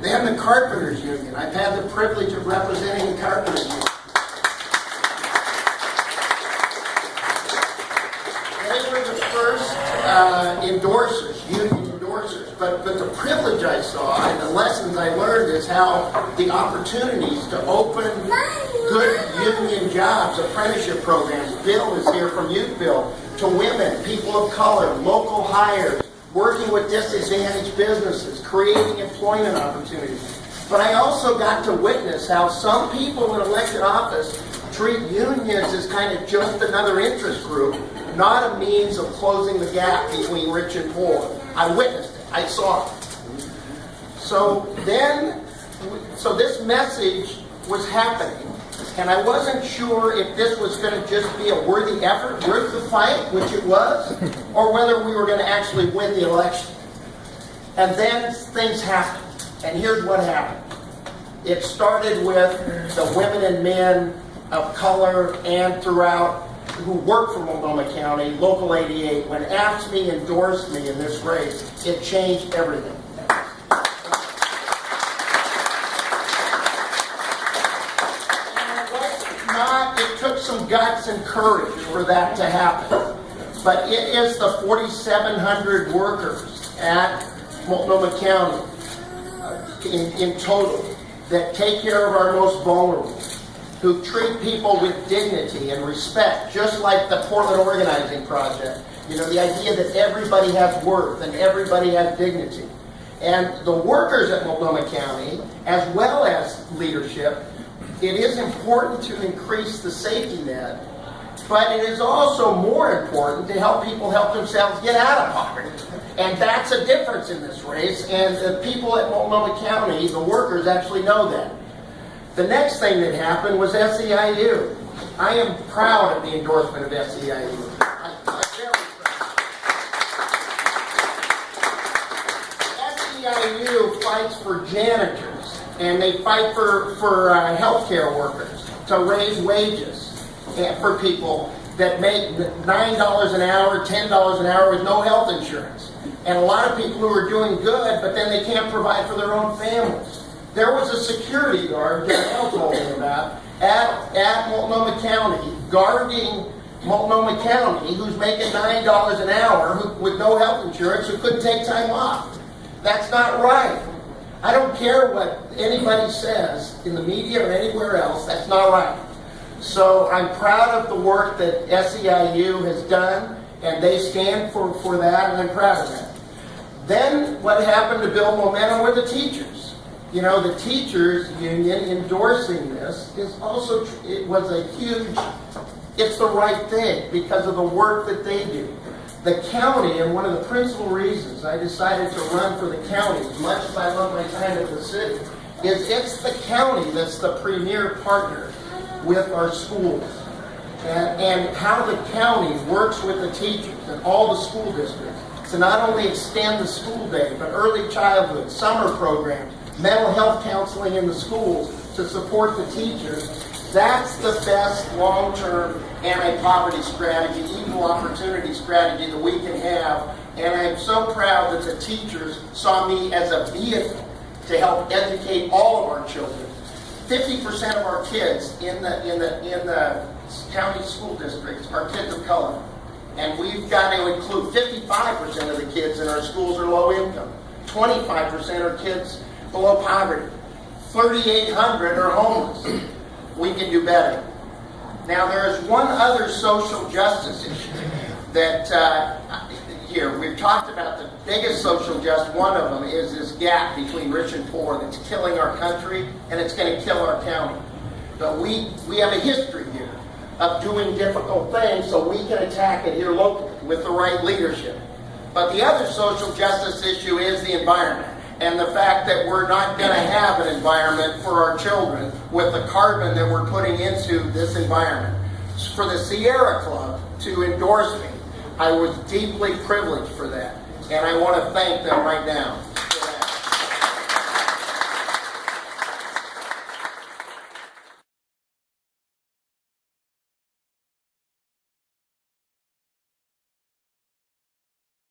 Then the Carpenters Union. I've had the privilege of representing the Carpenters Union. They were the first endorsers, union endorsers. But the privilege I saw and the lessons I learned is how the opportunities to open good union jobs, apprenticeship programs. Bill is here from Youth Bill, to women, people of color, local hires, working with disadvantaged businesses, creating employment opportunities. But I also got to witness how some people in elected office treat unions as kind of just another interest group, not a means of closing the gap between rich and poor. I witnessed it. I saw it. So this message was happening, and I wasn't sure if this was going to just be a worthy effort, worth the fight, which it was, or whether we were going to actually win the election. And then things happened. And here's what happened. It started with the women and men of color and throughout who work for Multnomah County, Local 88. When AFSCME endorsed me in this race, it changed everything. It took some guts and courage for that to happen. But it is the 4,700 workers at Multnomah County in total that take care of our most vulnerable, who treat people with dignity and respect, just like the Portland Organizing Project. You know, the idea that everybody has worth and everybody has dignity. And the workers at Multnomah County, as well as leadership, it is important to increase the safety net, but it is also more important to help people help themselves get out of poverty. And that's a difference in this race, and the people at Multnomah County, the workers, actually know that. The next thing that happened was SEIU. I am proud of the endorsement of SEIU. I'm very proud. SEIU fights for janitors, and they fight for healthcare workers to raise wages for people that make $9 an hour, $10 an hour with no health insurance. And a lot of people who are doing good, but then they can't provide for their own families. There was a security guard, Danielle told me about, at Multnomah County, guarding Multnomah County, who's making $9 an hour with no health insurance, who couldn't take time off. That's not right. I don't care what anybody says in the media or anywhere else, that's not right. So I'm proud of the work that SEIU has done, and they stand for that, and I'm proud of that. Then what happened to build momentum were the teachers. You know, the teachers union endorsing this is also, it was a huge, it's the right thing because of the work that they do. The county, and one of the principal reasons I decided to run for the county, as much as I love my time at the city, is it's the county that's the premier partner with our schools. And how the county works with the teachers and all the school districts to not only extend the school day, but early childhood, summer programs, mental health counseling in the schools to support the teachers. That's the best long-term anti-poverty strategy, equal opportunity strategy that we can have. And I'm so proud that the teachers saw me as a vehicle to help educate all of our children. 50% of our kids in the county school districts are kids of color. And we've got to include 55% of the kids in our schools are low income. 25% are kids below poverty. 3,800 are homeless. We can do better. Now there is one other social justice issue that here we've talked about. The biggest social justice, one of them is this gap between rich and poor that's killing our country, and it's going to kill our county. But we have a history here of doing difficult things, so we can attack it here locally with the right leadership. But the other social justice issue is the environment, and the fact that we're not going to have an environment for our children with the carbon that we're putting into this environment. For the Sierra Club to endorse me, I was deeply privileged for that, and I want to thank them right now.